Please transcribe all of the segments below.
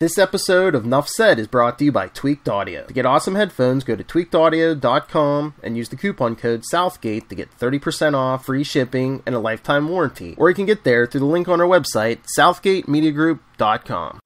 This episode of Nuff Said is brought to you by Tweaked Audio. To get awesome headphones, go to tweakedaudio.com and use the coupon code Southgate to get 30% off, free shipping, and a lifetime warranty. Or you can get there through the link on our website, southgatemediagroup.com.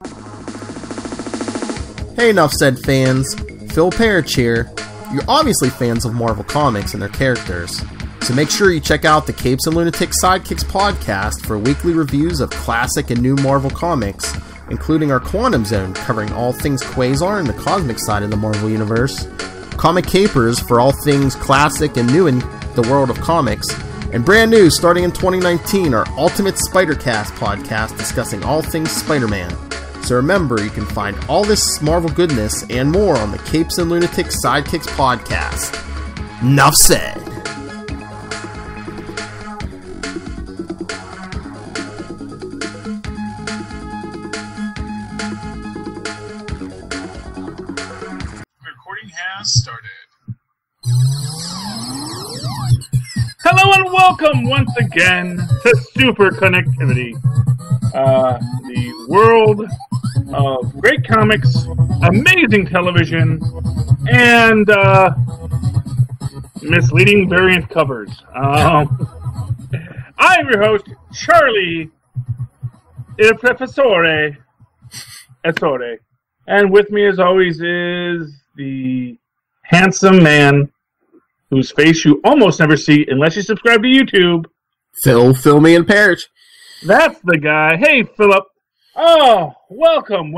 Hey Nuff Said fans, Phil Perich here. You're obviously fans of Marvel Comics and their characters, so make sure you check out the Capes and Lunatic Sidekicks podcast for weekly reviews of classic and new Marvel Comics, including our Quantum Zone covering all things Quasar and the cosmic side of the Marvel Universe, Comic Capers for all things classic and new in the world of comics, and brand new starting in 2019, our Ultimate Spider-Cast podcast discussing all things Spider-Man. So remember, you can find all this Marvel goodness and more on the Capes and Lunatic Sidekicks podcast. Nuff said. Started. Hello and welcome once again to Superconnectivity, the world of great comics, amazing television, and misleading variant covers. I'm your host, Charlie Il Professore Essore, and with me as always is the handsome man whose face you almost never see unless you subscribe to YouTube. Phil, me, and Perich. That's the guy. Hey, Philip. Oh, welcome to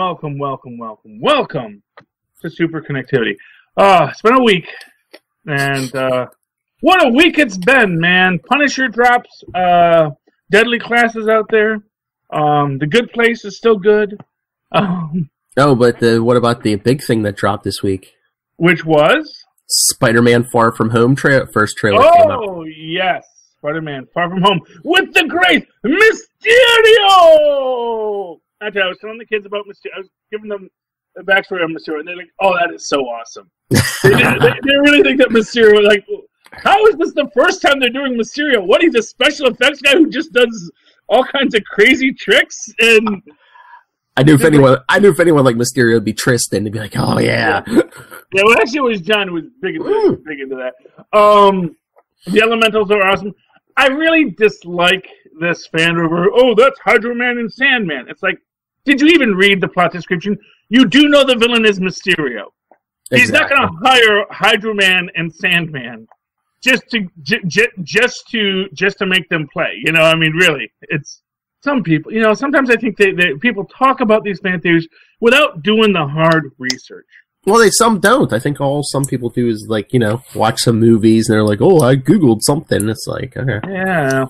Superconnectivity. It's been a week, and what a week it's been, man. Punisher drops, Deadly Class is out there. The Good Place is still good. Oh, but what about the big thing that dropped this week? Which was? Spider-Man Far From Home first trailer came out. Oh, yes. Spider-Man Far From Home with the great Mysterio! I was telling the kids about Mysterio. I was giving them the backstory on Mysterio, and they're like, oh, that is so awesome. they really think that Mysterio, like, how is this the first time they're doing Mysterio? What, he's a special effects guy who just does all kinds of crazy tricks? And I knew if anyone like Mysterio would be Tristan, they'd be like, oh yeah. Yeah, well actually it was John who was big into that. The Elementals are awesome. I really dislike this fan over, oh, that's Hydro Man and Sandman. It's like, did you even read the plot description? You do know the villain is Mysterio. Exactly. He's not going to hire Hydro Man and Sandman just to make them play. You know, I mean, really, it's some people. You know, sometimes I think they people talk about these fan theories without doing the hard research. Well, some don't. I think all some people do is, like, you know, watch some movies and they're like, oh, I Googled something. It's like, okay. Yeah.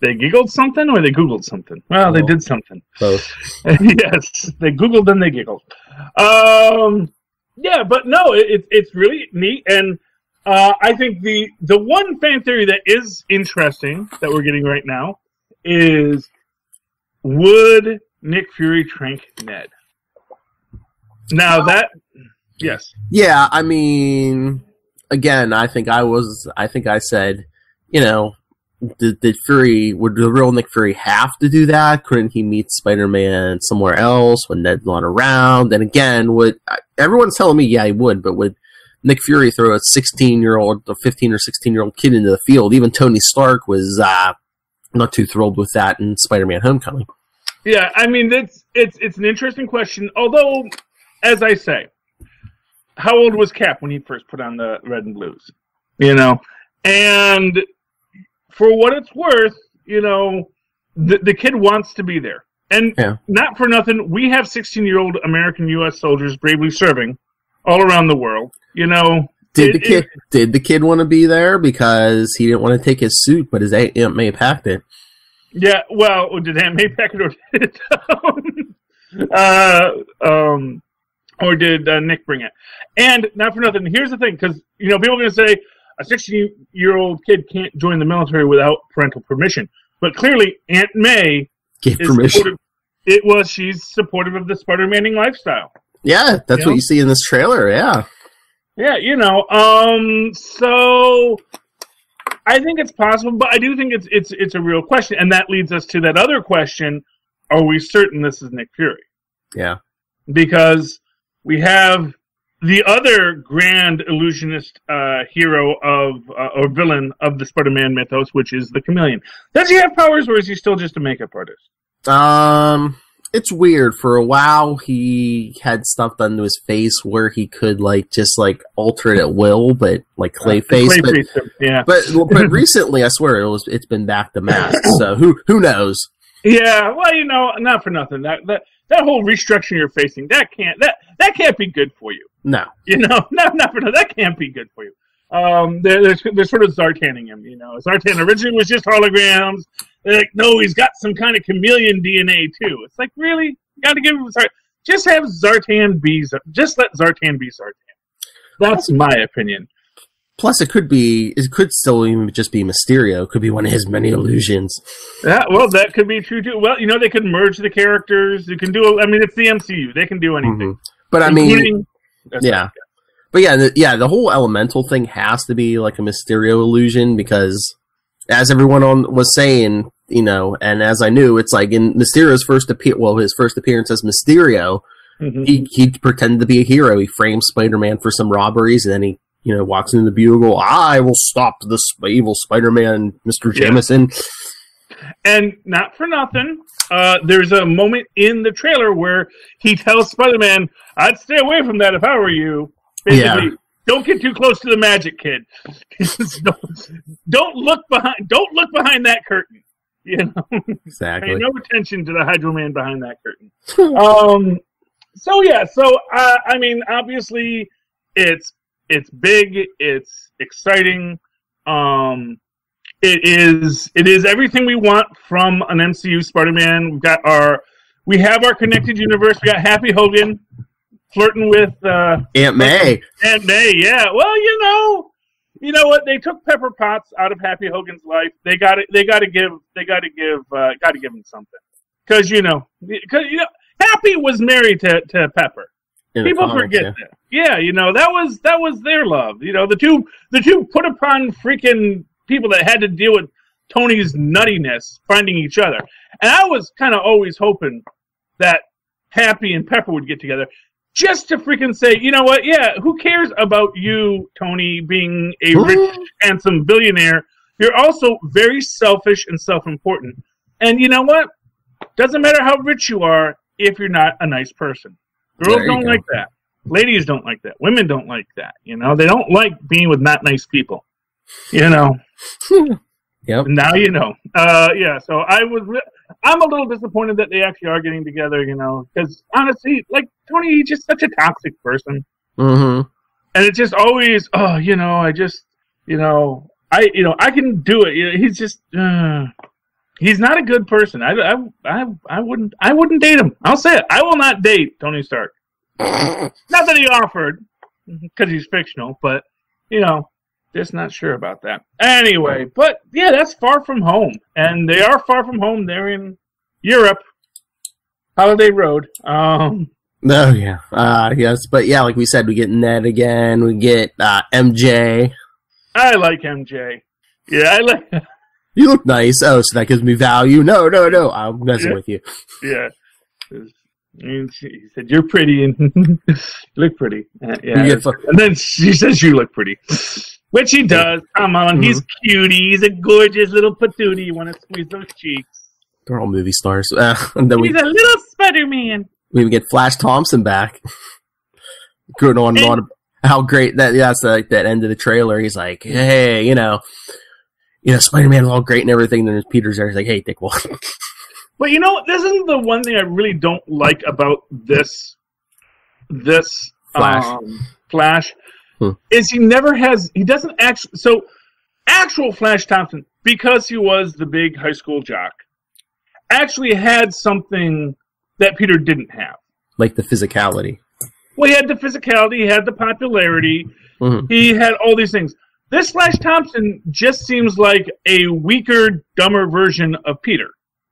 They giggled something or they Googled something? Well, they did something. Both. Yes. They Googled and they giggled. Yeah, but no, it's really neat. And I think the one fan theory that is interesting that we're getting right now is, would Nick Fury trank Ned? Now that... Yes. Yeah, I mean, again, I think I said, you know, would the real Nick Fury have to do that? Couldn't he meet Spider-Man somewhere else when Ned's not around? And again, everyone's telling me, yeah, he would, but would Nick Fury throw a 15 or 16-year-old kid into the field? Even Tony Stark was not too thrilled with that in Spider-Man Homecoming. Yeah, I mean, it's an interesting question, although, as I say, how old was Cap when he first put on the red and blues? You know? And for what it's worth, you know, the kid wants to be there. And not for nothing, we have 16-year-old American U.S. soldiers bravely serving all around the world. You know, did the kid want to be there because he didn't want to take his suit, but his Aunt May packed it? Yeah, well, did Aunt May pack it or did or did Nick bring it? And not for nothing, here's the thing, because, you know, people are going to say a 16-year-old kid can't join the military without parental permission. But clearly, Aunt May gave permission. She's supportive of the Spider-Manning lifestyle. Yeah, that's what you see in this trailer, yeah. Yeah, you know, so I think it's possible, but I do think it's a real question, and that leads us to that other question: are we certain this is Nick Fury? Yeah. because we have the other grand illusionist hero or villain of the Spider-Man mythos, which is the Chameleon. Does he have powers, or is he still just a makeup artist? It's weird. For a while, he had stuff done to his face where he could just alter it at will, but Clayface. But recently, I swear it's been back to mask. So who knows? Yeah, well, not for nothing. That whole restructuring your face thing, that can't be good for you. No, not for nothing. That can't be good for you. They're sort of Zartaning him. Zartan originally was just holograms. They're like, no, he's got some kind of chameleon DNA too. It's like, really? Got to give him just have Zartan be. Just let Zartan be Zartan. That's my opinion. Plus, it could still even just be Mysterio. It could be one of his many illusions. Yeah, well, that could be true too. Well, they could merge the characters. You can do. I mean, it's the MCU. They can do anything. But I mean, yeah. But the whole elemental thing has to be like a Mysterio illusion because, as everyone was saying, and as I knew, it's like in Mysterio's his first appearance as Mysterio, he pretended to be a hero. He framed Spider-Man for some robberies, and then he, walks into the Bugle. I will stop this evil Spider-Man, Mr. Jameson. And not for nothing, there's a moment in the trailer where he tells Spider-Man, "I'd stay away from that if I were you." Basically, don't get too close to the magic, kid. don't look behind that curtain. Exactly. Pay no attention to the Hydro Man behind that curtain. I mean, obviously, it's big. It's exciting. It is everything we want from an MCU Spider-Man. We have our connected universe. We got Happy Hogan flirting with Aunt May. Aunt May, yeah. Well, you know what? They took Pepper Potts out of Happy Hogan's life. They got to give him something because Happy was married to Pepper. People forget that. Yeah, that was their love. The two put upon freaking people that had to deal with Tony's nuttiness finding each other. And I was kind of always hoping that Happy and Pepper would get together just to freaking say, you know what? Yeah, who cares about you, Tony, being a rich, handsome billionaire? You're also very selfish and self-important. And you know what? Doesn't matter how rich you are if you're not a nice person. Girls don't like that. Ladies don't like that. Women don't like that. They don't like being with not nice people. Yep. Now you know. So I'm a little disappointed that they actually are getting together, because honestly, Tony, he's just such a toxic person. Mm-hmm. And it's just always, I can do it. He's just, he's not a good person. I wouldn't date him. I'll say it. I will not date Tony Stark. Not that he offered, because he's fictional, but, just not sure about that. Anyway, but yeah, that's Far From Home. And they are far from home. They're in Europe. Holiday Road. Oh, yeah. Yes. But yeah, like we said, we get Ned again. We get MJ. I like MJ. Yeah, I like... You look nice. Oh, so that gives me value. No. I'm messing with you. Yeah. He said, "You're pretty," and you look pretty. And then she says, "You look pretty," which he does. Come on, he's cutie. He's a gorgeous little patootie. You want to squeeze those cheeks? They're all movie stars. And then he's a little Spider-Man. We get Flash Thompson back. Good on how great that. Yeah, that's like that end of the trailer. He's like, "Hey, Spider-Man is all great and everything." Then there's Peter's there. He's like, "Hey, dickwad." But this is the one thing I really don't like about this Flash is he doesn't actually, so actual Flash Thompson, because he was the big high school jock, actually had something that Peter didn't have. Like the physicality. Well, he had the physicality, he had the popularity, he had all these things. This Flash Thompson just seems like a weaker, dumber version of Peter.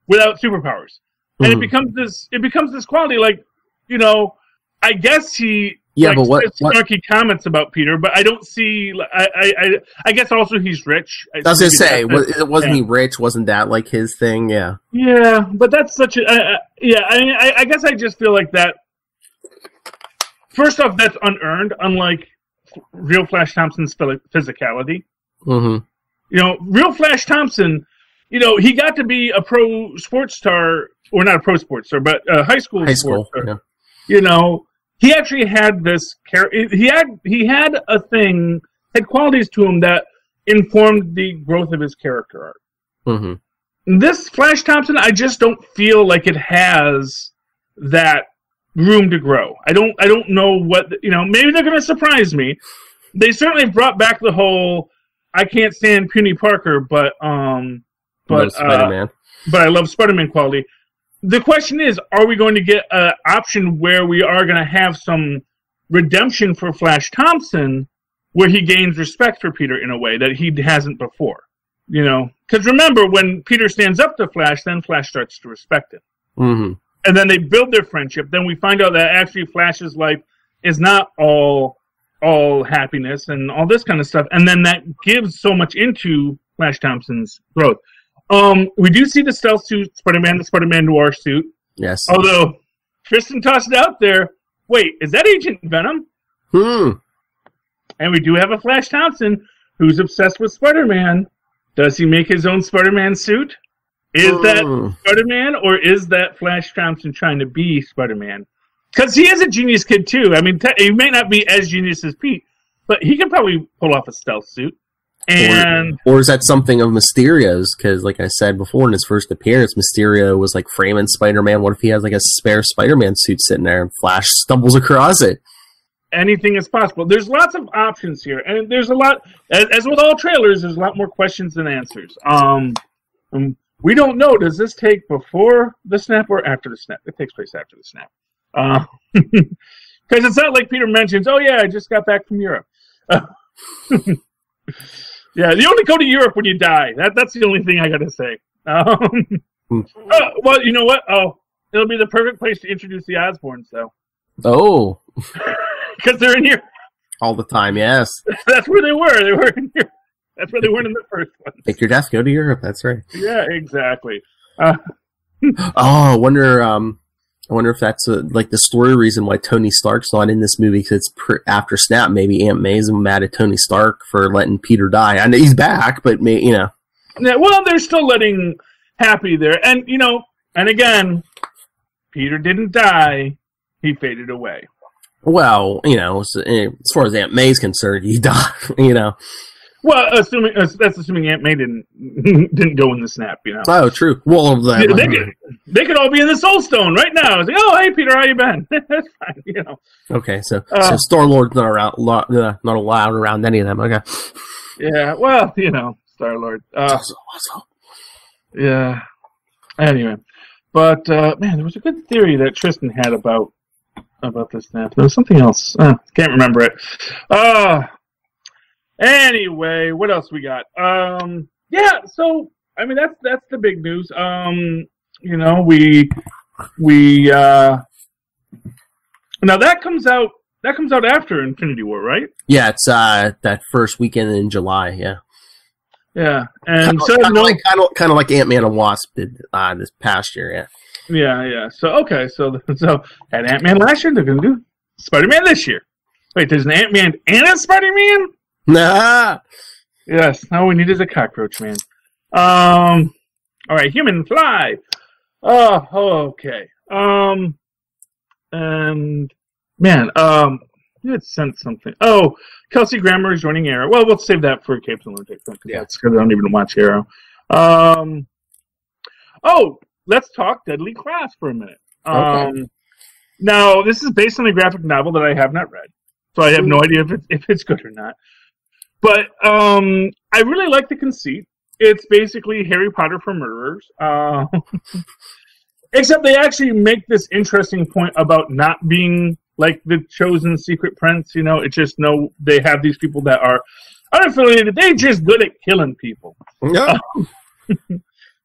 Without superpowers, and it becomes this quality, I guess he but what snarky comments about Peter, but I don't see. I guess also he's rich. I was gonna say, wasn't he rich? Wasn't that like his thing? Yeah. Yeah, but that's such a I guess I just feel like that first off, that's unearned, unlike real Flash Thompson's physicality. Mm-hmm. Real Flash Thompson, he got to be a pro sports star, or not a pro sports star, but a high school sports star. Yeah. He actually had this he had a thing, had qualities to him that informed the growth of his character arc. Mm-hmm. This Flash Thompson, I just don't feel like it has that room to grow. I don't know what, maybe they're going to surprise me. They certainly brought back the whole, I can't stand Puny Parker, but Spider-Man. But I love Spider-Man quality. The question is, are we going to get an option where we are going to have some redemption for Flash Thompson, where he gains respect for Peter in a way that he hasn't before? Because remember, when Peter stands up to Flash, then Flash starts to respect him. Mm-hmm. And then they build their friendship. Then we find out that actually Flash's life is not all happiness and all this kind of stuff. And then that gives so much into Flash Thompson's growth. We do see the stealth suit, the Spider-Man Noir suit. Yes. Although Tristan tossed it out there. Wait, is that Agent Venom? And we do have a Flash Thompson who's obsessed with Spider-Man. Does he make his own Spider-Man suit? Is that Spider-Man, or is that Flash Thompson trying to be Spider-Man? Because he is a genius kid, too. I mean, he may not be as genius as Pete, but he can probably pull off a stealth suit. Or is that something of Mysterio's? Because, like I said before, in his first appearance, Mysterio was like framing Spider-Man. What if he has like a spare Spider-Man suit sitting there and Flash stumbles across it? Anything is possible. There's lots of options here, and there's a lot. As with all trailers, there's a lot more questions than answers. We don't know. Does this take before the snap or after the snap? It takes place after the snap. Because it's not like Peter mentions, oh yeah, I just got back from Europe. Yeah, you only go to Europe when you die. That's the only thing I got to say. Well, you know what? Oh, it'll be the perfect place to introduce the Osborns, though. Oh. Because they're in here. All the time, yes. That's where they were. They were in here. That's where they weren't in the first one. Take your death, go to Europe. That's right. Yeah, exactly. I wonder if that's like the story reason why Tony Stark's not in this movie, because it's after Snap. Maybe Aunt May's mad at Tony Stark for letting Peter die. I know he's back, but Yeah, well, they're still letting Happy there, and and again, Peter didn't die; he faded away. Well, as far as Aunt May's concerned, he died. Well, that's assuming Aunt May didn't go in the snap, Oh, true. Well, they could all be in the Soul Stone right now. It's like, oh, hey, Peter, how you been? That's fine, Okay, so Star-Lord's not allowed around any of them. Okay. Yeah, well, Star-Lord. Yeah. Anyway, but man, there was a good theory that Tristan had about the snap. There was something else. Can't remember it. Anyway, what else we got? Yeah, so I mean that's the big news. We now that comes out after Infinity War, right? Yeah, it's that first weekend in July. Yeah. Yeah, and kind of like Ant-Man and Wasp did this past year. Yeah. Yeah. So okay, so had Ant-Man last year, they're gonna do Spider-Man this year. Wait, there's an Ant-Man and a Spider-Man? Nah. Yes. All we need is a cockroach man. All right. Human fly. Oh. Okay. And man. You had sent something. Oh, Kelsey Grammer is joining Arrow. Well, we'll save that for Capes and Lunatic. Yeah, it's because I don't even watch Arrow. Oh, let's talk Deadly Class for a minute. Okay. Now this is based on a graphic novel that I have not read, so I have no idea if it's good or not. But I really like the conceit. It's basically Harry Potter for murderers. Except they actually make this interesting point about not being like the chosen secret prince. It's just they have these people that are unaffiliated. They're just good at killing people. Yeah.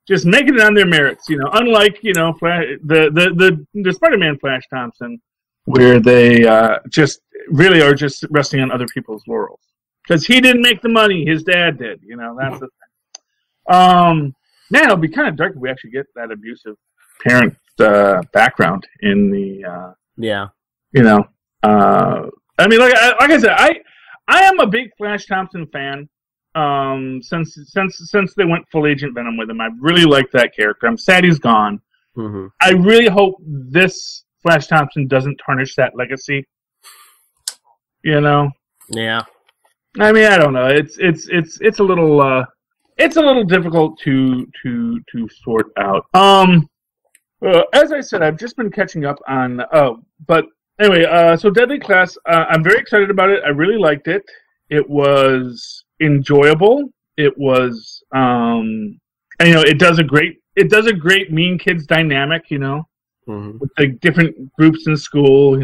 Just making it on their merits. Unlike the Spider-Man Flash Thompson, where they just really are just resting on other people's laurels. Because he didn't make the money, his dad did. That's the thing. Man, it'll be kind of dark if we actually get that abusive parent background in the. Yeah. I mean, like I said, I am a big Flash Thompson fan. Since they went full Agent Venom with him, I really like that character. I'm sad he's gone. Mm-hmm. I really hope this Flash Thompson doesn't tarnish that legacy. You know? Yeah. I mean, I don't know. It's a little difficult to sort out. As I said, I've just been catching up on. But anyway, so Deadly Class. I'm very excited about it. I really liked it. It was enjoyable. It was, and it does a great Mean Kids dynamic. Mm-hmm. With the different groups in school.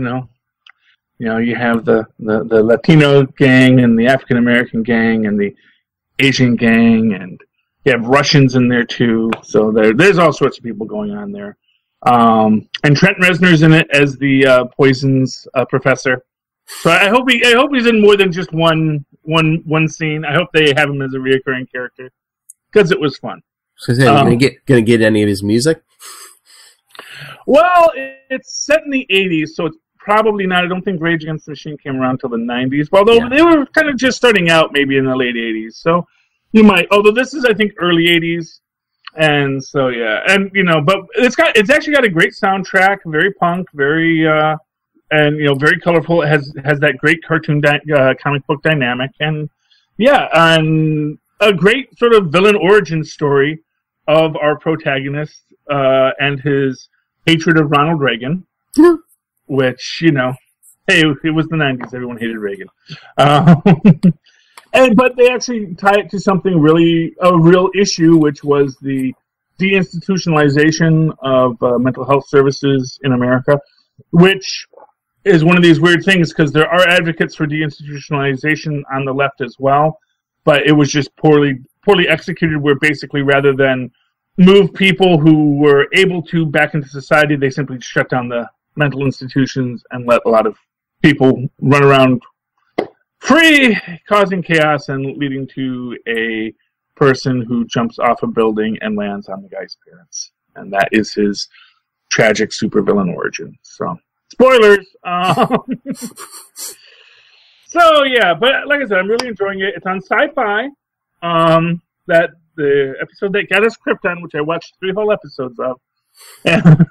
You have the Latino gang and the African American gang and the Asian gang, and you have Russians in there too. So there's all sorts of people going on there. And Trent Reznor's in it as the poisons professor. So I hope he's in more than just one scene. I hope they have him as a reoccurring character because it was fun. So gonna get any of his music? Well, it's set in the 80s, so it's probably not. I don't think Rage Against the Machine came around until the 90s. Although they were kind of just starting out, maybe in the late 80s. So you might. Although this is, I think, early 80s. And so and but it's actually got a great soundtrack, very punk, very very colorful. It has that great cartoon comic book dynamic, and and a great sort of villain origin story of our protagonist and his hatred of Ronald Reagan, which hey, it was the 90s. Everyone hated Reagan. But they actually tie it to something a real issue, which was the deinstitutionalization of mental health services in America, which is one of these weird things because there are advocates for deinstitutionalization on the left as well, but it was just poorly executed, where basically rather than move people who were able to back into society, they simply shut down the mental institutions and let a lot of people run around free, causing chaos and leading to a person who jumps off a building and lands on the guy's parents. And that is his tragic supervillain origin. So, spoilers! So, yeah, but like I said, I'm really enjoying it. It's on Sci-Fi. That the episode that got us Krypton, which I watched 3 whole episodes of. And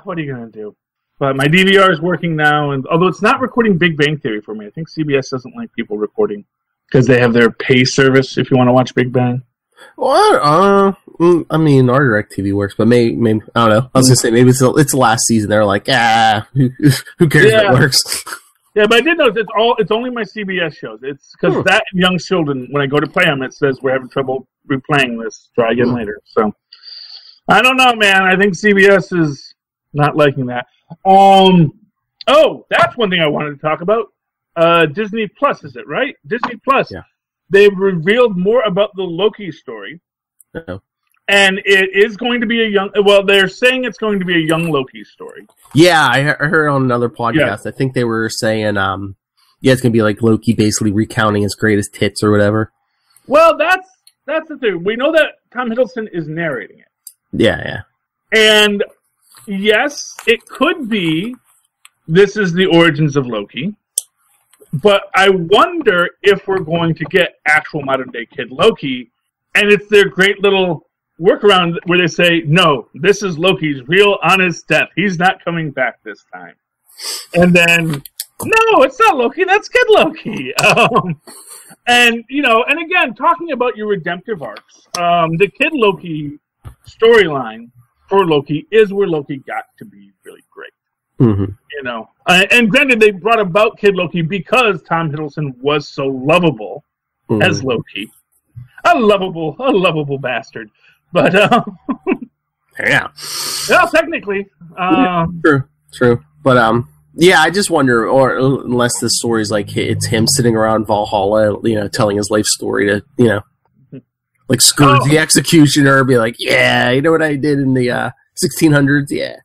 what are you going to do? But my DVR is working now, and although it's not recording Big Bang Theory for me, I think CBS doesn't like people recording because they have their pay service if you want to watch Big Bang. Well, I mean, our DirecTV works, but maybe I don't know. I was going to say, maybe it's the last season. They're like, who cares if it works? Yeah, but I did notice it's only my CBS shows. It's because that Young Sheldon, when I go to play them, it says we're having trouble replaying this. Try again later. So, I don't know, man. I think CBS is not liking that. That's one thing I wanted to talk about. Disney Plus, is it right? Disney Plus. Yeah. They've revealed more about the Loki story. Uh-oh. And it is going to be they're saying it's going to be a young Loki story. Yeah, I heard on another podcast. Yeah. I think they were saying, it's going to be like Loki basically recounting his greatest hits or whatever. Well, that's the thing. We know that Tom Hiddleston is narrating it. Yeah. And yes, it could be this is the origins of Loki. But I wonder if we're going to get actual modern-day Kid Loki, and it's their great little workaround where they say, no, this is Loki's real honest death. He's not coming back this time. And then, no, it's not Loki. That's Kid Loki. And again, talking about your redemptive arcs, the Kid Loki storyline for Loki is where Loki got to be really great. Mm-hmm. And granted, they brought about Kid Loki because Tom Hiddleston was so lovable as Loki. A lovable bastard. But, yeah. Well, technically. True. But, I just wonder, or unless this story is like, it's him sitting around Valhalla, telling his life story to, like Scourge the Executioner, be like, yeah, you know what I did in the 1600s? Yeah.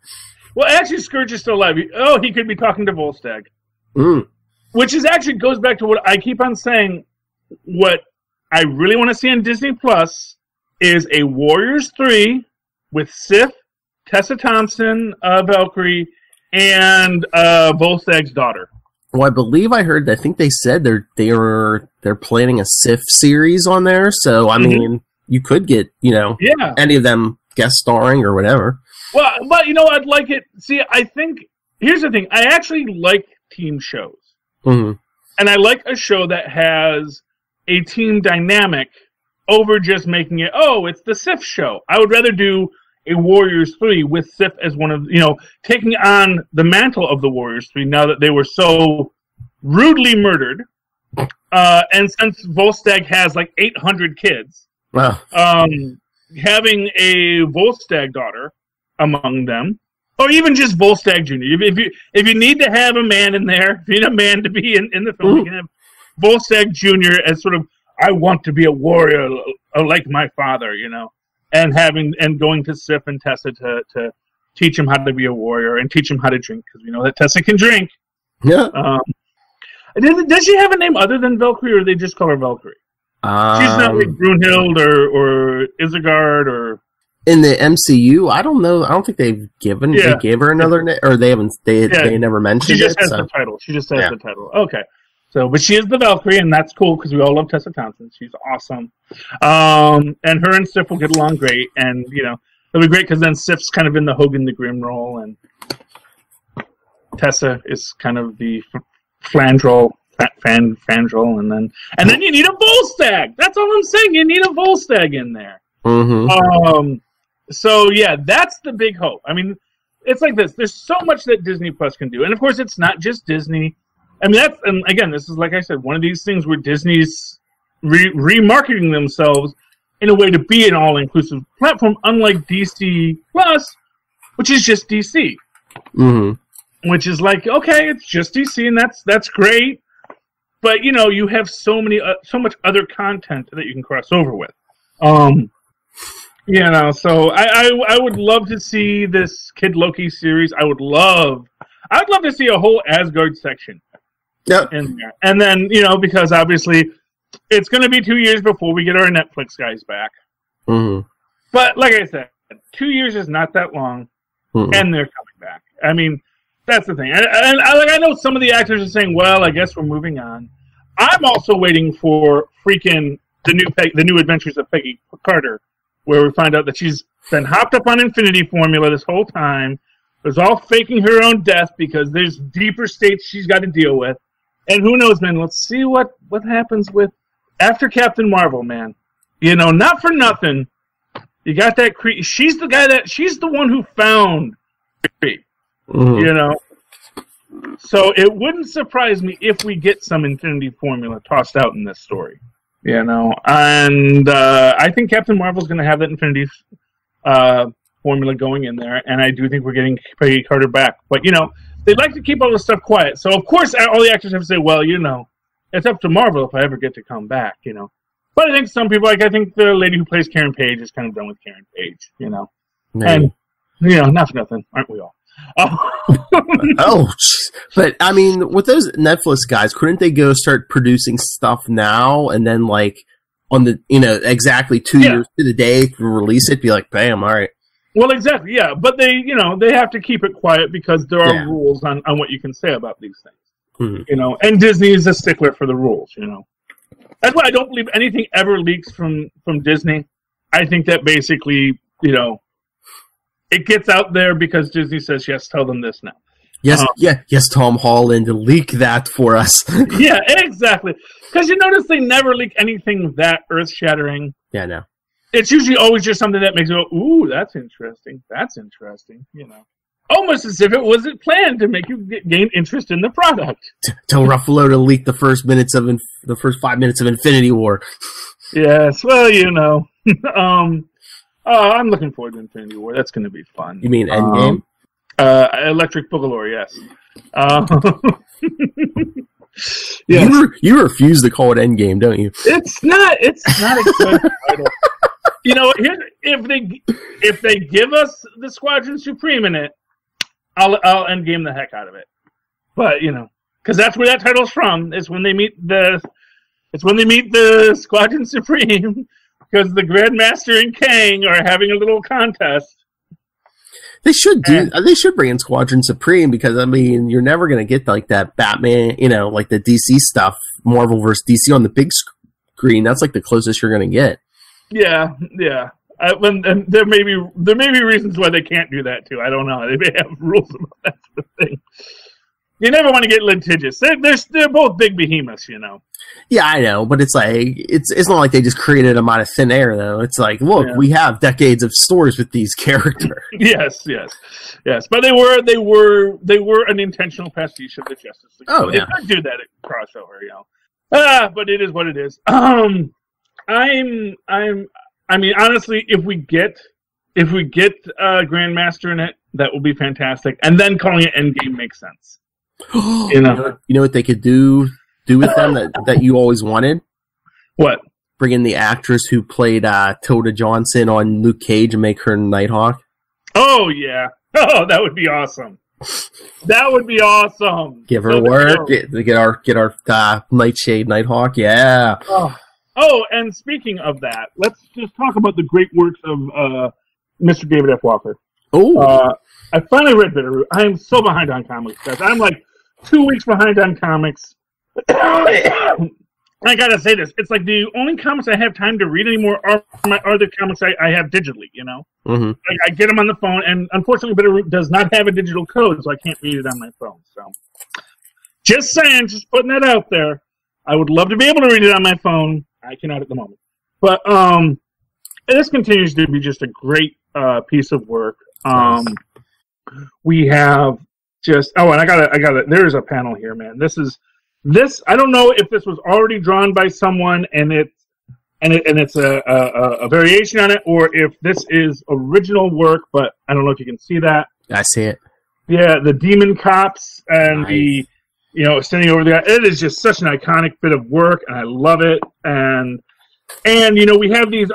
Well, actually, Scourge is still alive. He could be talking to Volstagg. Which actually goes back to what I keep on saying. What I really want to see on Disney Plus is a Warriors 3 with Sif, Tessa Thompson, Valkyrie, and Volstag's daughter. Well, I believe I heard. I think they said they're planning a Sif series on there. So I mean, you could get any of them guest starring or whatever. Well, but I'd like it. See, I think here's the thing. I actually like team shows, and I like a show that has a team dynamic over just making it. Oh, it's the Sif show. I would rather do a Warriors 3 with Sif as one of, taking on the mantle of the Warriors 3 now that they were so rudely murdered. And since Volstagg has like 800 kids, wow. Having a Volstagg daughter among them, or even just Volstagg Jr. If you need to have a man in there, if you need a man to be in the film, you can have Volstagg Jr. as sort of, I want to be a warrior like my father, and going to Sif and Tessa to teach him how to be a warrior and teach him how to drink, because we know that Tessa can drink. Yeah. Does she have a name other than Valkyrie, or they just call her Valkyrie? She's not like Brunhild or Isengard or... In the MCU, I don't know. I don't think they've given. They gave her another name, or they haven't. They never mentioned it. She just has the title. She just has the title. Okay. So, but she is the Valkyrie, and that's cool because we all love Tessa Thompson. She's awesome. And her and Sif will get along great, and it'll be great because then Sif's kind of in the Hogan the Grim role, and Tessa is kind of the Flandrel, and then you need a Volstagg. That's all I'm saying. You need a Volstagg in there. Mm-hmm. So yeah, that's the big hope. I mean, it's like this. There's so much that Disney Plus can do, and of course, it's not just Disney. I mean, and again, this is, like I said, one of these things where Disney's remarketing themselves in a way to be an all-inclusive platform, unlike DC Plus, which is just DC. Mm-hmm. Which is like, okay, it's just DC, and that's great, but you have so much other content that you can cross over with. So I would love to see this Kid Loki series. I'd love to see a whole Asgard section. Yep. In there. And then, because obviously it's going to be 2 years before we get our Netflix guys back. Mm-hmm. But like I said, 2 years is not that long, and they're coming back. I mean, that's the thing. And I know some of the actors are saying, well, I guess we're moving on. I'm also waiting for freaking the new Adventures of Peggy Carter, where we find out that she's been hopped up on Infinity Formula this whole time. It was all faking her own death because there's deeper states she's got to deal with. And who knows, man? Let's see what happens with after Captain Marvel, man. Not for nothing. You got that she's the one who found Kree. So it wouldn't surprise me if we get some Infinity Formula tossed out in this story. And I think Captain Marvel's going to have that Infinity Formula going in there, and I do think we're getting Peggy Carter back. But they'd like to keep all this stuff quiet. So, of course, all the actors have to say, well, it's up to Marvel if I ever get to come back, But I think some people, I think the lady who plays Karen Page is kind of done with Karen Page, And, not for nothing, aren't we all? But, I mean, with those Netflix guys, couldn't they go start producing stuff now and then, like, on the, exactly 2 years to the day to release it, be like, bam, all right. Well, exactly, yeah. But they have to keep it quiet because there are rules on what you can say about these things. Mm-hmm. And Disney is a stickler for the rules, That's why I don't believe anything ever leaks from Disney. I think that basically, it gets out there because Disney says, yes, tell them this now. Yes, Tom Holland, leak that for us. Yeah, exactly. Because you notice they never leak anything that earth-shattering. Yeah, no. It's usually always just something that makes you go, ooh, that's interesting. That's interesting, Almost as if it wasn't planned to make you gain interest in the product. Tell Ruffalo to leak the first 5 minutes of Infinity War. Yes, well, I'm looking forward to Infinity War. That's going to be fun. You mean Endgame? Electric Boogaloo, yes. Yes. You refuse to call it Endgame, don't you? It's not a good title. If they give us the Squadron Supreme in it, I'll Endgame the heck out of it. But because that's where that title's from. It's when they meet the Squadron Supreme, because the Grandmaster and Kang are having a little contest. They should they should bring in Squadron Supreme, because I mean, you're never going to get like that Batman, like the DC stuff, Marvel versus DC on the big screen. That's like the closest you're going to get. Yeah. And there may be reasons why they can't do that too. I don't know. They may have rules about that sort of thing. You never want to get litigious. They're both big behemoths, Yeah, I know, but it's like it's not like they just created them out of thin air, though. It's like, look, we have decades of stories with these characters. Yes. But they were an intentional pastiche of the Justice League. Oh, so yeah. They could do that at crossover, but it is what it is. I mean, honestly, if we get Grandmaster in it, that will be fantastic. And then calling it Endgame makes sense. You know what they could do with them that you always wanted? What? Bring in the actress who played Tilda Johnson on Luke Cage and make her Nighthawk. Oh yeah! Oh, that would be awesome. That would be awesome. Give her work. Get our Nightshade Nighthawk. Yeah. Oh, and speaking of that, let's just talk about the great works of Mr. David F. Walker. Oh. I finally read Bitterroot. I am so behind on comics, guys. I'm like 2 weeks behind on comics. I gotta say this. It's like the only comics I have time to read anymore are the comics I have digitally, Mm-hmm. Like, I get them on the phone, and unfortunately Bitterroot does not have a digital code, so I can't read it on my phone. So, just saying, just putting that out there. I would love to be able to read it on my phone. I cannot at the moment. But this continues to be just a great piece of work. We have just and I got it. There's a panel here, man. This. I don't know if this was already drawn by someone and it's a variation on it, or if this is original work. But I don't know if you can see that. I see it. Yeah, the demon cops and nice. Standing over there. It is just such an iconic bit of work, and I love it. And we have these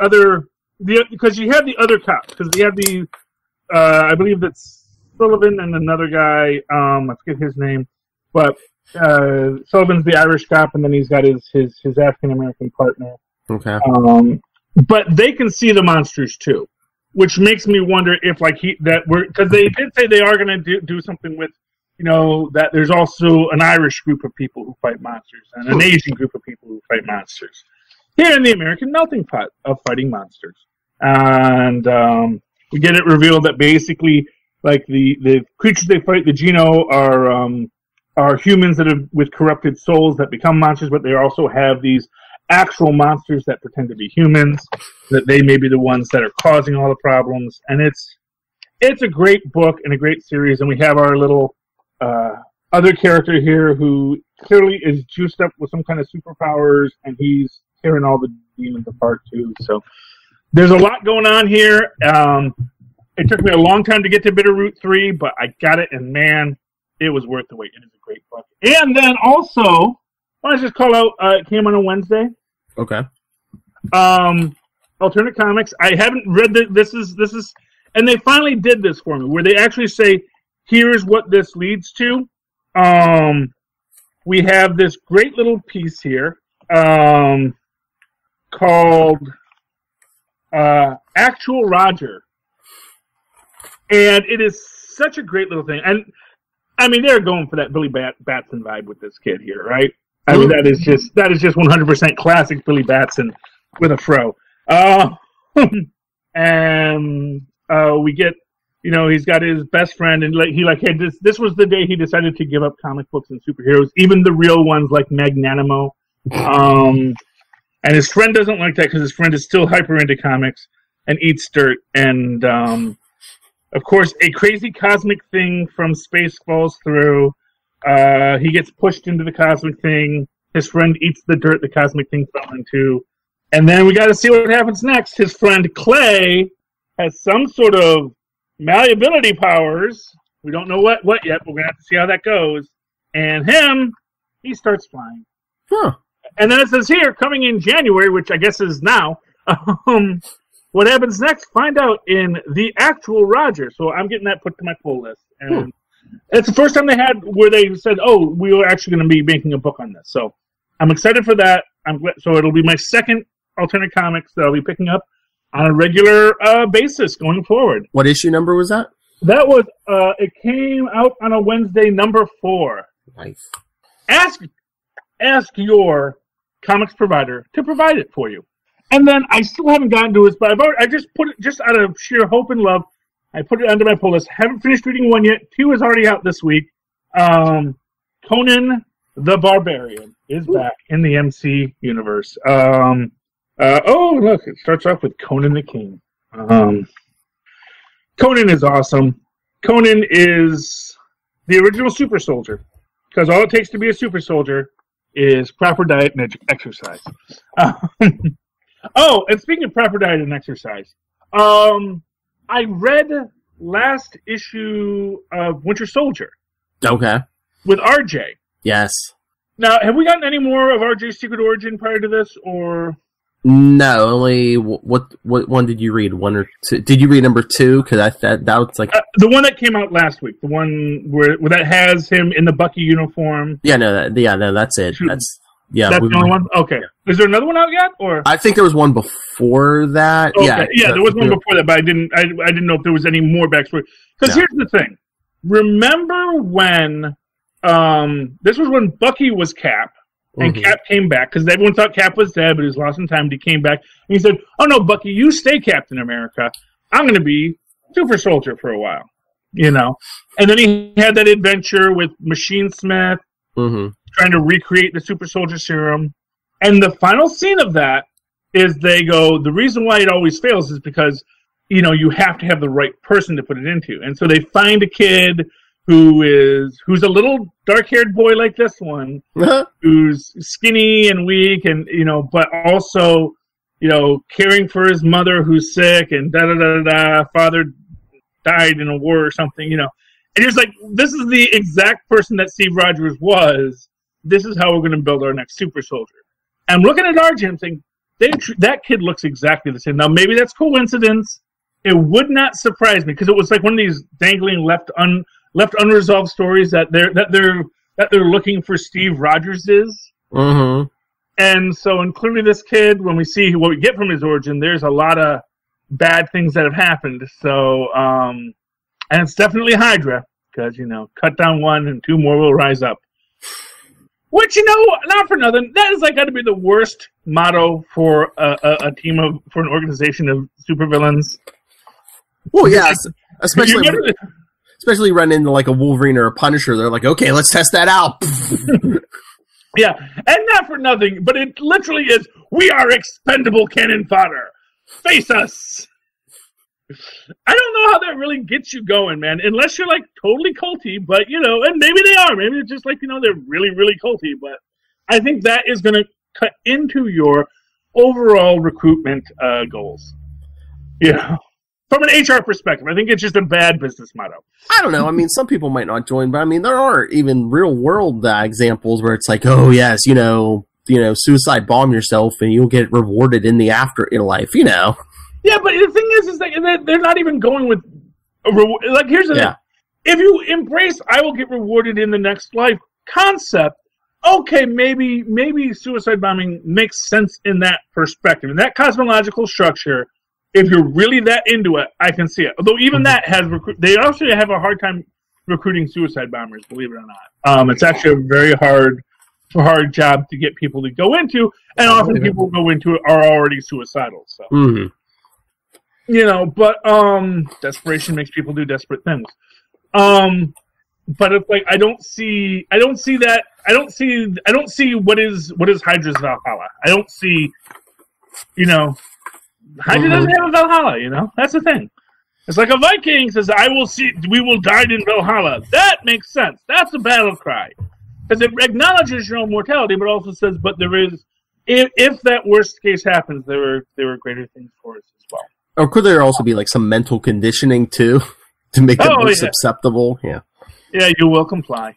because you have the other cops, because we have the I believe that's Sullivan and another guy. I forget his name, but Sullivan's the Irish cop, and then he's got his African American partner. Okay. But they can see the monsters too, which makes me wonder if because they did say they are going to do something with. That there's also an Irish group of people who fight monsters and an Asian group of people who fight monsters. Here in the American melting pot of fighting monsters. And we get it revealed that basically, like, the creatures they fight, the Geno, are humans with corrupted souls that become monsters, but they also have these actual monsters that pretend to be humans, that they may be the ones that are causing all the problems. And it's a great book and a great series, and we have our little other character here who clearly is juiced up with some kind of superpowers, and he's tearing all the demons apart too. So there's a lot going on here. It took me a long time to get to Bitterroot 3, but I got it, and man, it was worth the wait. It is a great book. And then also, I want to just call out, it came on a Wednesday. Okay. Alternate Comics. I haven't read this is, and they finally did this for me, where they actually say, here's what this leads to. We have this great little piece here called Actual Roger. And it is such a great little thing. And, I mean, they're going for that Billy Batson vibe with this kid here, right? I mean, that is just 100% classic Billy Batson with a fro. And we get... he's got his best friend, and this was the day he decided to give up comic books and superheroes, even the real ones like Magnanimo. And his friend doesn't like that because his friend is still hyper into comics and eats dirt. And of course, a crazy cosmic thing from space falls through. He gets pushed into the cosmic thing. His friend eats the dirt the cosmic thing fell into. And then we got to see what happens next. His friend Clay has some sort of malleability powers. We don't know what yet, but we're going to have to see how that goes. And he starts flying. Huh. And then it says here, coming in January, which I guess is now, what happens next, find out in The Actual Roger. So I'm getting that put to my pull list. And it's the first time they had where they said, we were actually going to be making a book on this. So I'm excited for that. So it'll be my second alternate comics that I'll be picking up on a regular basis going forward. What issue number was that? That was, it came out on a Wednesday, number 4. Nice. Ask your comics provider to provide it for you. And then I still haven't gotten to it, but I just put it, just out of sheer hope and love, I put it under my pull list. Haven't finished reading 1 yet. 2 is already out this week. Conan the Barbarian is back in the MC universe. Oh, look, it starts off with Conan the King. Conan is awesome. Conan is the original super soldier, because all it takes to be a super soldier is proper diet and exercise. Oh, and speaking of proper diet and exercise, I read last issue of Winter Soldier. Okay. With RJ. Yes. Now, have we gotten any more of RJ's Secret Origin prior to this, or? No, only what one did you read? 1 or 2? Did you read number 2? Because that was like the one that came out last week. The one where that has him in the Bucky uniform. Yeah, no, that's it. That's the only one. Okay, is there another one out yet? Or I think there was one before that. Okay. Yeah, there was one before that, but I didn't know if there was any more backstory. Because here's the thing: remember when this was when Bucky was Cap. And Cap came back, because everyone thought Cap was dead, but he was lost in time, and he came back. And he said, oh no, Bucky, you stay Captain America. I'm going to be Super Soldier for a while. You know? And then he had that adventure with Machine Smith, trying to recreate the Super Soldier serum. And the final scene of that is they go, the reason why it always fails is because, you know, you have to have the right person to put it into. And so they find a kid who's a little dark-haired boy like this one, who's skinny and weak, and you know, but also, you know, caring for his mother who's sick, and father died in a war or something, you know. And he's like, this is the exact person that Steve Rogers was. This is how we're going to build our next super soldier. I'm looking at RJ and saying, that kid looks exactly the same. Now, maybe that's coincidence. It would not surprise me, because it was like one of these dangling left unresolved stories that they're looking for Steve Rogers is. And so, and clearly this kid, when we see what we get from his origin, there's a lot of bad things that have happened. So, and it's definitely Hydra, because, you know, cut down 1 and 2 more will rise up. Which, you know, not for nothing, that is like got to be the worst motto for a team for an organization of supervillains. Well, yeah, especially run into like a Wolverine or a Punisher. They're like, okay, let's test that out. Yeah, and not for nothing, but it literally is, we are expendable cannon fodder. Face us. I don't know how that really gets you going, man, unless you're like totally culty, but you know, and maybe they are. Maybe it's just like, you know, they're really, really culty, but I think that is going to cut into your overall recruitment goals. You know? From an HR perspective, I think it's just a bad business motto. I don't know. I mean, some people might not join, but I mean, there are even real-world examples where it's like, oh, yes, you know, suicide bomb yourself and you'll get rewarded in the life, you know. Yeah, but the thing is that they're not even going with a reward. Like, here's the thing. If you embrace I will get rewarded in the next life concept, okay, maybe suicide bombing makes sense in that perspective. In that cosmological structure, if you're really that into it, I can see it. Although even that has they also have a hard time recruiting suicide bombers, believe it or not. It's actually a very hard job to get people to go into, and often people who go into it are already suicidal. So, you know, but desperation makes people do desperate things. But it's like I don't see that. I don't see what is Hydra's Valhalla. I don't see, you know. Hydra doesn't have a Valhalla, you know? That's the thing. It's like a Viking says, we will die in Valhalla. That makes sense. That's a battle cry. Because it acknowledges your own mortality, but also says, but there is, if that worst case happens, there are greater things for us as well. Or could there also be like some mental conditioning, too, to make them more susceptible? Yeah. Yeah, you will comply.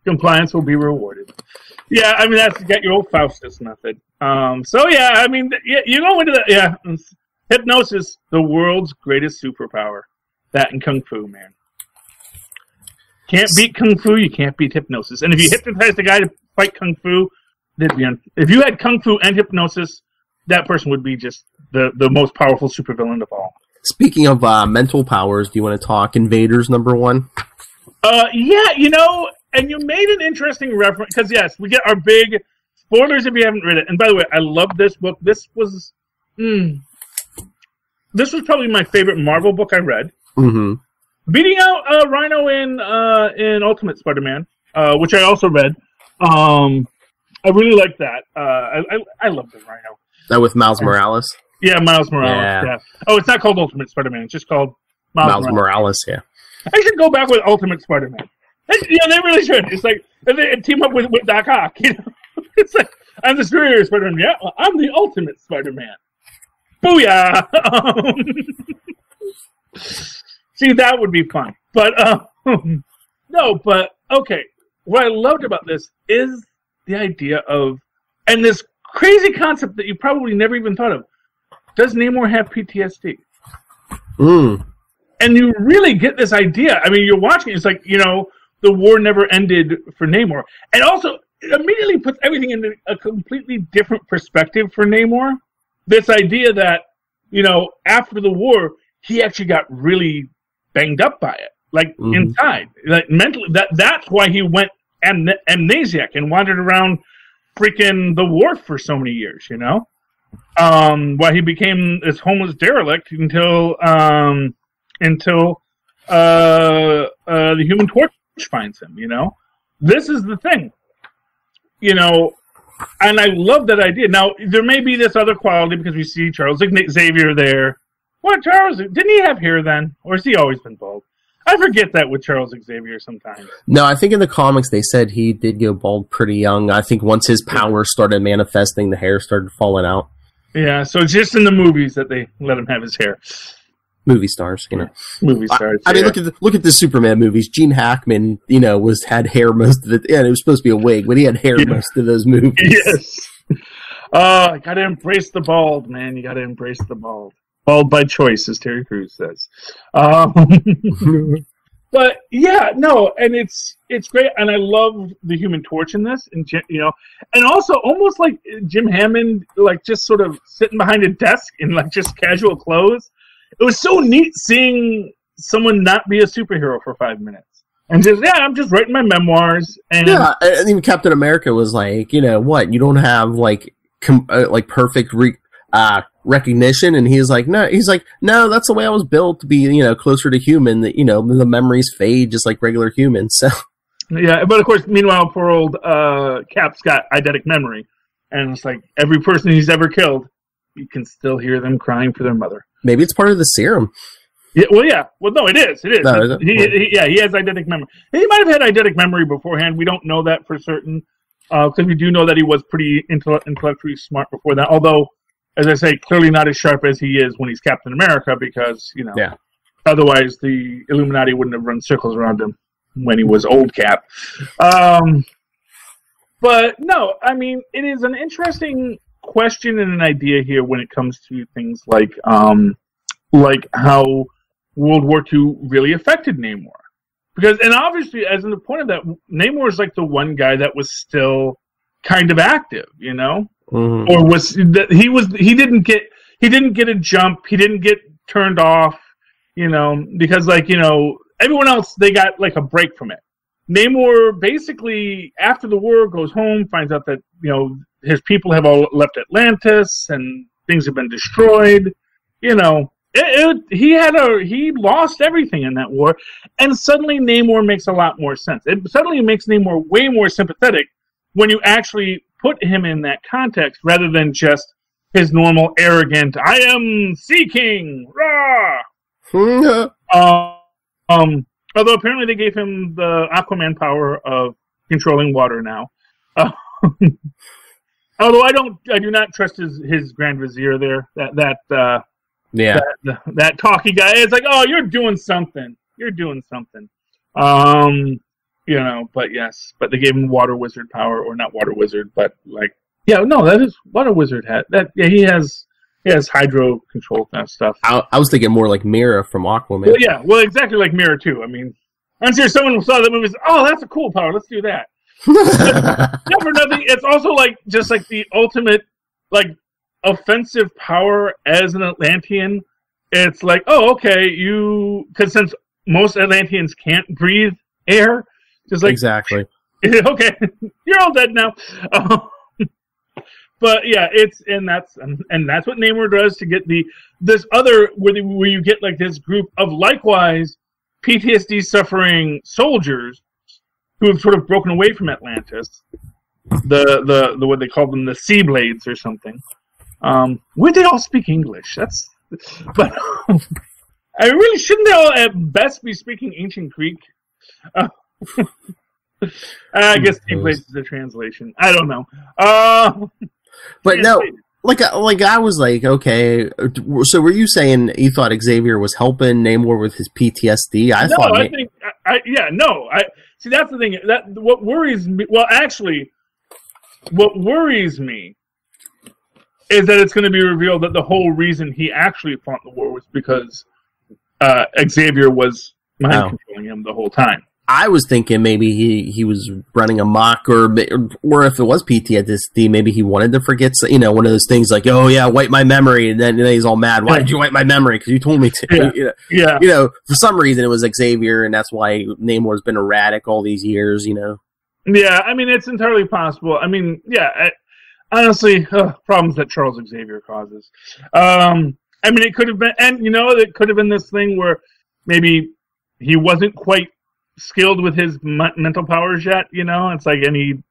Compliance will be rewarded. Yeah, I mean, that's got your old Faustus method. So, yeah, I mean, you go into that. Yeah, hypnosis, the world's greatest superpower. That and Kung Fu, man. Can't beat Kung Fu, you can't beat hypnosis. And if you hypnotize the guy to fight Kung Fu, if you had Kung Fu and hypnosis, that person would be just the most powerful supervillain of all. Speaking of mental powers, do you want to talk Invaders #1? Yeah, and you made an interesting reference, because yes, we get our big spoilers if you haven't read it. And by the way, I love this book. This was probably my favorite Marvel book I read. Mm-hmm. Beating out Rhino in Ultimate Spider-Man, which I also read. I really like that. I love the Rhino. That with Miles Morales? Yeah, Miles Morales. Yeah. Oh, it's not called Ultimate Spider-Man. It's just called Miles Morales. Yeah. I should go back with Ultimate Spider-Man. They really should. It's like they team up with Doc Ock. It's like, I'm the superior Spider-Man. Yeah, I'm the Ultimate Spider-Man. Booyah! See, that would be fun. But no. But okay. What I loved about this is the idea of, and this crazy concept that you probably never even thought of. Does Namor have PTSD? And you really get this idea. I mean, you're watching, it's like, the war never ended for Namor. And also, it immediately puts everything into a completely different perspective for Namor. This idea that, after the war, he actually got really banged up by it. Like, inside. Like, mentally. That's why he went amnesiac and wandered around freaking the wharf for so many years, why he became this homeless derelict until the Human Torch finds him. This is the thing, and I love that idea. Now there may be this other quality because we see Charles Xavier there. What, Charles? Didn't he have hair then, or has he always been bald? I forget that with Charles Xavier sometimes. No, I think in the comics they said he did go bald pretty young. I think once his power started manifesting, the hair started falling out. Yeah, so it's just in the movies that they let him have his hair. Movie stars, Movie stars. I mean, look at the Superman movies. Gene Hackman, had hair most of it. Yeah, it was supposed to be a wig, but he had hair most of those movies. Yes. Gotta embrace the bald, man. You gotta embrace the bald. Bald by choice, as Terry Crews says. But yeah, no, and it's great, and I love the Human Torch in this, and and also almost like Jim Hammond, like just sort of sitting behind a desk in like just casual clothes. It was so neat seeing someone not be a superhero for 5 minutes and just I'm just writing my memoirs. And and even Captain America was like, what? You don't have like perfect recognition, and he's like, no, that's the way I was built to be, closer to human. That the memories fade just like regular humans. So yeah, but of course, meanwhile, poor old Cap's got eidetic memory, and it's like every person he's ever killed, you can still hear them crying for their mother. Maybe it's part of the serum. Yeah, well, no, it is. It is. No, is it? He has eidetic memory. He might have had eidetic memory beforehand. We don't know that for certain, because we do know that he was pretty intellectually smart before that. Although, as I say, clearly not as sharp as he is when he's Captain America, because otherwise the Illuminati wouldn't have run circles around him when he was old Cap. But no, I mean, it is an interesting question and an idea here when it comes to things like how World War II really affected Namor, and obviously, as in the point of that, Namor is like the one guy that was still kind of active, or was that he didn't get a jump, he didn't get turned off, because everyone else, they got like a break from it. Namor basically, after the war, goes home, finds out that his people have all left Atlantis and things have been destroyed. He lost everything in that war, and suddenly Namor makes a lot more sense. It suddenly makes Namor way more sympathetic when you actually put him in that context, rather than just his normal arrogant "I am Sea King." Rah! Although apparently they gave him the Aquaman power of controlling water now. Although I do not trust his Grand Vizier there. That talky guy. It's like, oh, you're doing something. But yes, but they gave him Water Wizard power, or not Water Wizard, but that is Water Wizard hat. He has hydro control stuff. I was thinking more like Mira from Aquaman. Well, exactly like Mira too. I mean, I'm sure someone saw that movie and said, oh, that's a cool power. Let's do that. Not for nothing. It's also just like the ultimate offensive power as an Atlantean it's like, oh, okay, because since most Atlanteans can't breathe air, just like exactly. Okay, you're all dead now. But yeah, that's what Namor does to get this other where you get like this group of likewise PTSD suffering soldiers who have sort of broken away from Atlantis. The what they call them, the Sea Blades or something. Where they all speak English? But I really shouldn't they all at best be speaking Ancient Greek? I guess Sea Blades is the translation. I don't know. But no, like I was like, okay. So were you saying you thought Xavier was helping Namor with his PTSD? I think. See, that's the thing. What worries me. Well, actually, what worries me is that it's going to be revealed that the whole reason he actually fought the war was because Xavier was mind controlling him the whole time. I was thinking maybe he was running amok, or if it was PTSD, maybe he wanted to forget, one of those things like, oh yeah, wipe my memory, and then he's all mad. Why did you wipe my memory? Because you told me to. Yeah. For some reason it was Xavier, and that's why Namor's been erratic all these years. Yeah, I mean it's entirely possible. I mean, yeah, honestly, problems that Charles Xavier causes. I mean, it could have been, and it could have been this thing where maybe he wasn't quite skilled with his mental powers yet, it's like, and he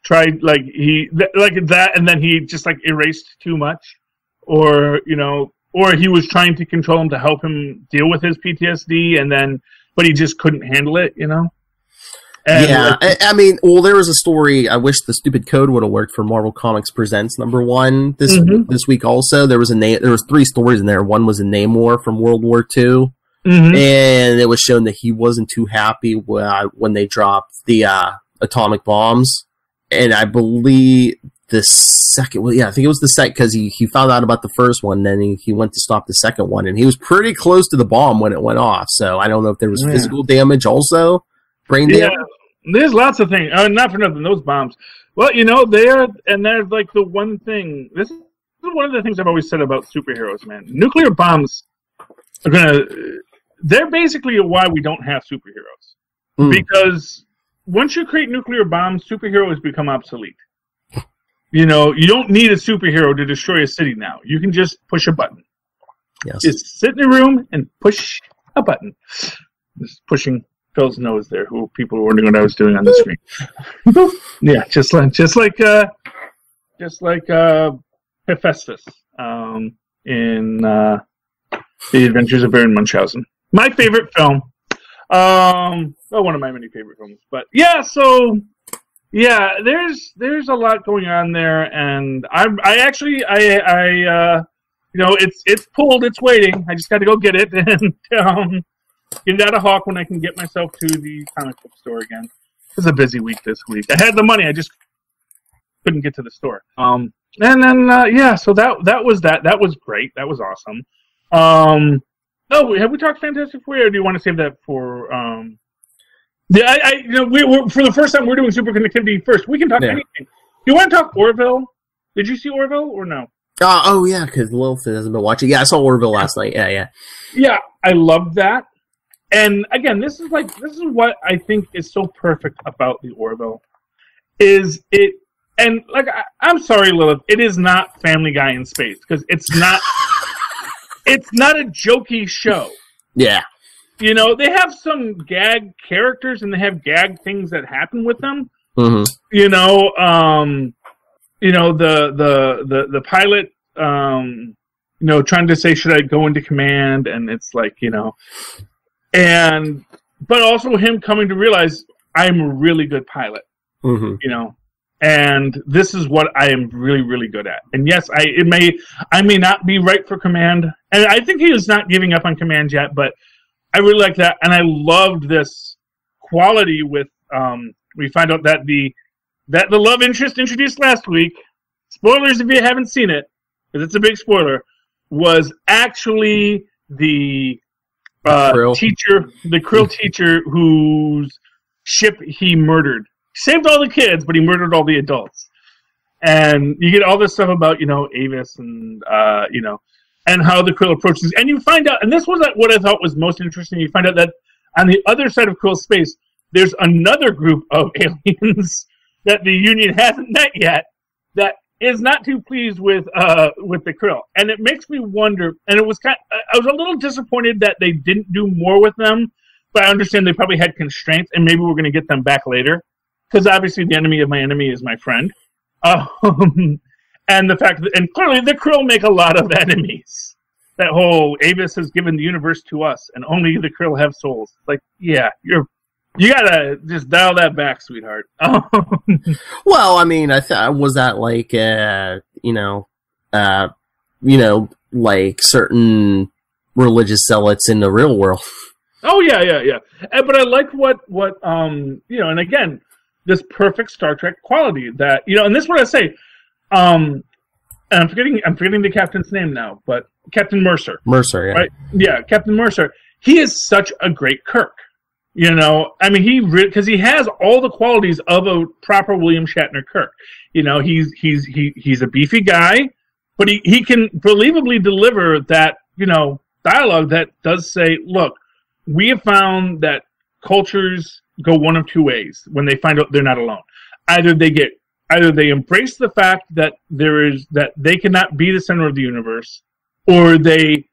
tried that, and then he just like erased too much, or he was trying to control him to help him deal with his PTSD, but he just couldn't handle it, And yeah, I mean, well, there was a story. I wish the stupid code would have worked for Marvel Comics Presents #1 this week. Also, there was there was 3 stories in there. One was a Namor from World War II. Mm-hmm. And it was shown that he wasn't too happy when they dropped the atomic bombs. And I believe the second, I think it was the second, because he found out about the first one, then he went to stop the second one, and he was pretty close to the bomb when it went off. So I don't know if there was physical damage also, brain damage. There's lots of things. Not for nothing, those bombs. Well, they're like the one thing. This is one of the things I've always said about superheroes, man. Nuclear bombs they're basically why we don't have superheroes. Because once you create nuclear bombs, superheroes become obsolete. You don't need a superhero to destroy a city now. You can just push a button. Yes. Just sit in a room and push a button. Just pushing Phil's nose there, who people were wondering what I was doing on the screen. Yeah, just like Hephaestus in The Adventures of Baron Munchausen. My favorite film. One of my many favorite films. But yeah, so yeah, there's a lot going on there, and it's pulled, it's waiting. I just got to go get it and get it out of Hawk when I can get myself to the comic book store again. It was a busy week this week. I had the money, I just couldn't get to the store. And then so that was that. That was great. That was awesome. Have we talked Fantastic Four, or do you want to save that for? We're for the first time we're doing Superconnectivity first. We can talk anything. Do you want to talk Orville? Did you see Orville or no? Yeah, because Lilith hasn't been watching. Yeah, I saw Orville last night. Yeah. Yeah, I loved that. And again, this is what I think is so perfect about the Orville. Is it? And I'm sorry, Lilith, it is not Family Guy in space, because it's not. It's not a jokey show. Yeah. They have some gag characters, and they have gag things that happen with them. Mm-hmm. The pilot, trying to say, should I go into command? And it's like, but also him coming to realize I'm a really good pilot, and this is what I am really, really good at. And yes, I may not be right for command, and I think he is not giving up on command yet, but I really like that. And I loved this quality with, we find out that the love interest introduced last week, spoilers if you haven't seen it, because it's a big spoiler, was actually the teacher, the Krill teacher whose ship he murdered. Saved all the kids, but he murdered all the adults. And you get all this stuff about, Avis and, and how the Krill approaches. And you find out, and this was what I thought was most interesting, you find out that on the other side of Krill space, there's another group of aliens that the Union hasn't met yet that is not too pleased with the Krill. And it makes me wonder, and I was a little disappointed that they didn't do more with them, but I understand they probably had constraints, and maybe we're going to get them back later. Because obviously the enemy of my enemy is my friend. And the fact that, and clearly the Krill make a lot of enemies. That whole Avis has given the universe to us, and only the Krill have souls. Like, yeah, you gotta just dial that back, sweetheart. Well, I mean, was that like, like certain religious zealots in the real world? Oh yeah. But I like what and again, this perfect Star Trek quality that, and this is what I say. And I'm forgetting the captain's name now, but Captain Mercer. Mercer, yeah. Right? Yeah, Captain Mercer. He is such a great Kirk. I mean, because he has all the qualities of a proper William Shatner Kirk. He's a beefy guy, but he can believably deliver that, dialogue that does say, look, we have found that cultures go one of two ways when they find out they're not alone. Either they embrace the fact that that they cannot be the center of the universe, or they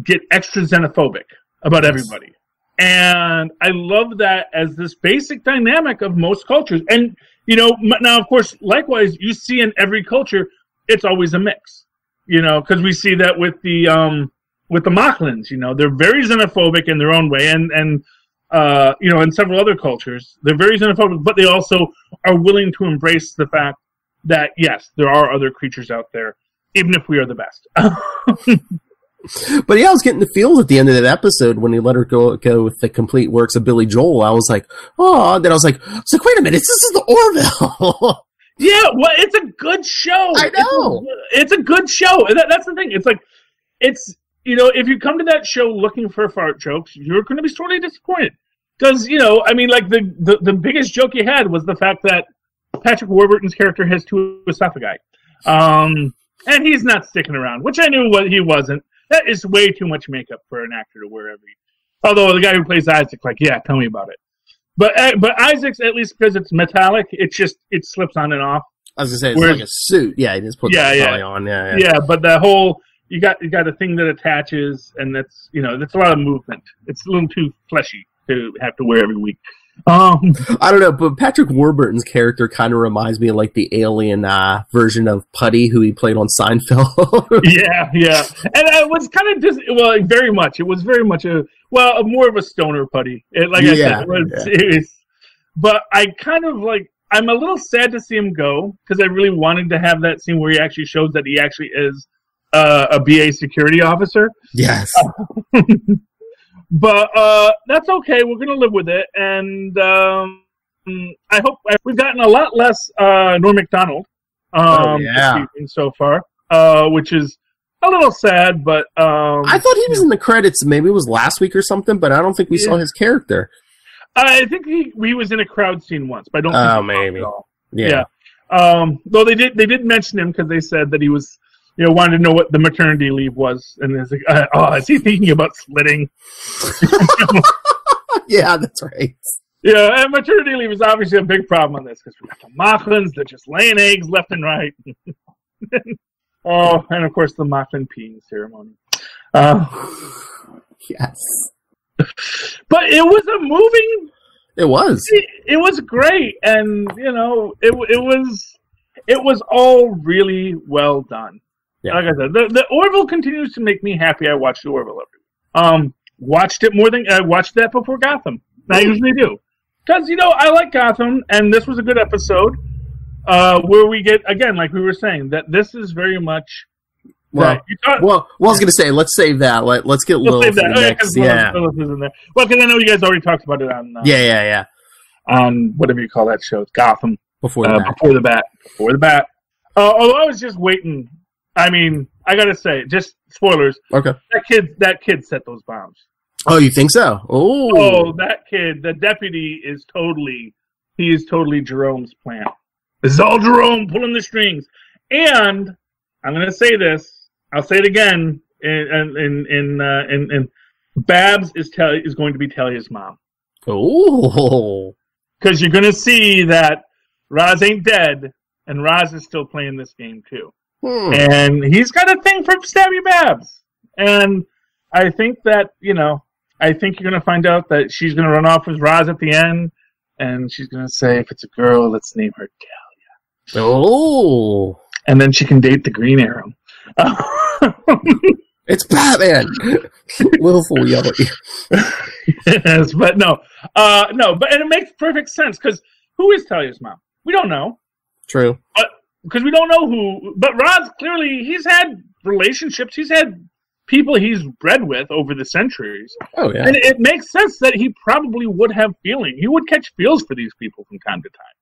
get extra xenophobic about everybody. And I love that as this basic dynamic of most cultures. And now of course, likewise, you see in every culture, it's always a mix. Because we see that with the Mochlins. They're very xenophobic in their own way, and in several other cultures, they're very xenophobic, but they also are willing to embrace the fact that, yes, there are other creatures out there, even if we are the best. But yeah, I was getting the feels at the end of that episode when he let her go with the complete works of Billy Joel. I was like, oh, then I was like, wait a minute, this is the Orville. Yeah, well, it's a good show. I know. It's a good show. That's the thing. It's like, if you come to that show looking for fart jokes, you're going to be sorely disappointed. Because, the biggest joke you had was the fact that Patrick Warburton's character has two esophagi. And he's not sticking around, which I knew he wasn't. That is way too much makeup for an actor to wear although the guy who plays Isaac, tell me about it. But Isaac's, at least because it's metallic, it slips on and off. I was going to say, it's like a suit. Yeah, he just puts it on. Yeah, but the whole... You got a thing that attaches, and that's a lot of movement. It's a little too fleshy to have to wear every week. I don't know, but Patrick Warburton's character kind of reminds me of like the alien version of Putty, who he played on Seinfeld. yeah, and it was kind of very much. It was very much more of a stoner Putty. I said, it was. But I kind of I'm a little sad to see him go because I really wanted to have that scene where he actually shows that he actually is a BA security officer. Yes. But that's okay. We're going to live with it. And I hope we've gotten a lot less Norm Macdonald this season so far, which is a little sad. But I thought he was in the credits. Maybe it was last week or something, but I don't think we saw his character. I think he was in a crowd scene once, but I don't think maybe. Yeah. Though they did mention him because they said that he was... wanted to know what the maternity leave was, and it's like, is he thinking about splitting? Yeah, that's right. Yeah, and maternity leave is obviously a big problem on this, because we got the Mochlins that just laying eggs left and right. And of course the Mochlin peeing ceremony. Yes. But it was a moving... It was. It was great, and, it was all really well done. Yeah. Like I said, the Orville continues to make me happy. I watch the Orville every week. Watched it more than I watched that before Gotham. I usually do, because I like Gotham, and this was a good episode where we get, again, like we were saying, that this is very much. I was going to say, let's save that. Let's get Lilith in the next. Yeah. Lilith is in there. Well, because I know you guys already talked about it on. Yeah. On whatever you call that show, Gotham. Before the bat. Although I was just waiting. I mean, I gotta say, just spoilers. Okay. That kid set those bombs. Oh, you think so? Oh, that kid, the deputy is totally Jerome's plan. This is all Jerome pulling the strings. And I'm gonna say this. I'll say it again. and Babs is going to be Talia's mom. Oh, because you're going to see that Roz ain't dead, and Roz is still playing this game too. And he's got a thing for Stabby Babs, and I think that I think you're going to find out that she's going to run off with Roz at the end, and she's going to say, if it's a girl, let's name her Talia. Oh. And then she can date the Green Arrow. It's Batman! Willful yellow. Yes, but no. And it makes perfect sense, because who is Talia's mom? We don't know. True. Because we don't know who. But Roz, clearly, he's had relationships. He's had people he's bred with over the centuries. Oh, yeah. And it makes sense that he probably would have feeling. He would catch feels for these people from time to time.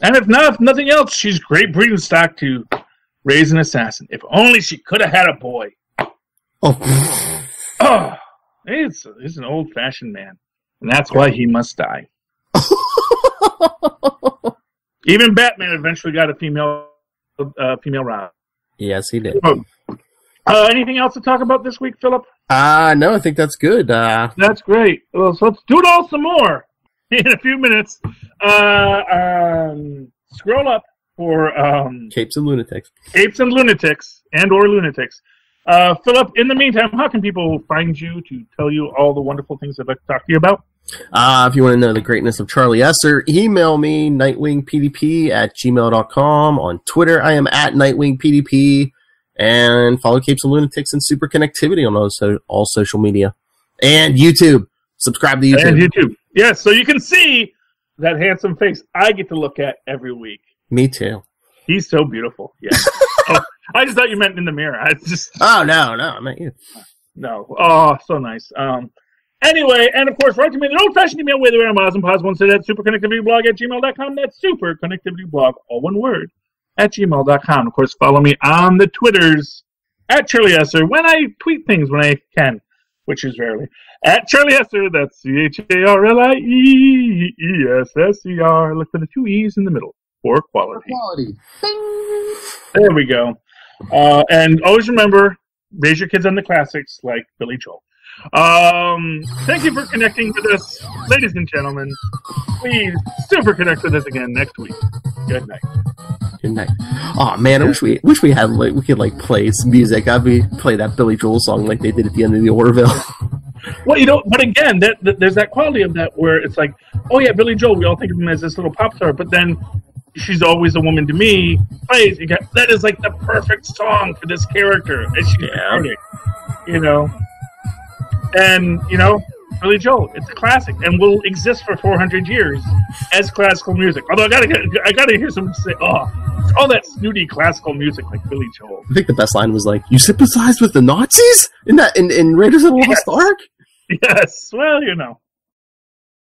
And if nothing else, she's great breeding stock to raise an assassin. If only she could have had a boy. Oh, he's an old-fashioned man. And that's why he must die. Even Batman eventually got a female Roz. Yes, he did. Anything else to talk about this week, Philip? No, I think that's good. That's great. Well, so let's do it all some more in a few minutes. Scroll up for Capes and Lunatics. Capes and Lunatics, or Lunatics. Philip, in the meantime, how can people find you to tell you all the wonderful things they'd like to talk to you about? If you want to know the greatness of Charlie Esser, email me, nightwingpdp@gmail.com. On Twitter, I am at nightwingpdp. And follow Capes and Lunatics and Superconnectivity on all social media. And YouTube. Subscribe to YouTube. And YouTube. Yes, so you can see that handsome face I get to look at every week. Me too. He's so beautiful. Yeah. I just thought you meant in the mirror. Oh, no, I meant you. No. Oh, so nice. Anyway, and of course, write to me in an old-fashioned email with I'm Oz and Pause one said at superconnectivityblog@gmail.com. That's superconnectivityblog, all one word, @gmail.com. Of course, follow me on the Twitters at Charlie Esser when I tweet things when I can, which is rarely. At Charlie Esser, that's CharlieEsser. Look for the 2 E's in the middle for quality. There we go. And always remember, raise your kids on the classics like Billy Joel. Thank you for connecting with us, ladies and gentlemen. Please super connect with us again next week. Good night. Good night. Oh man, I wish we had we could play some music. Play that Billy Joel song like they did at the end of the Orville. Well, but again, there's that quality of that where it's like, oh yeah, Billy Joel. We all think of him as this little pop star, but then She's Always a Woman to Me plays. That is like the perfect song for this character as she's starting, And Billy Joel, it's a classic and will exist for 400 years as classical music. Although I gotta hear someone say, it's all that snooty classical music like Billy Joel. I think the best line was like, "You sympathize with the Nazis in Raiders of the Lost Ark?" Yes. Well,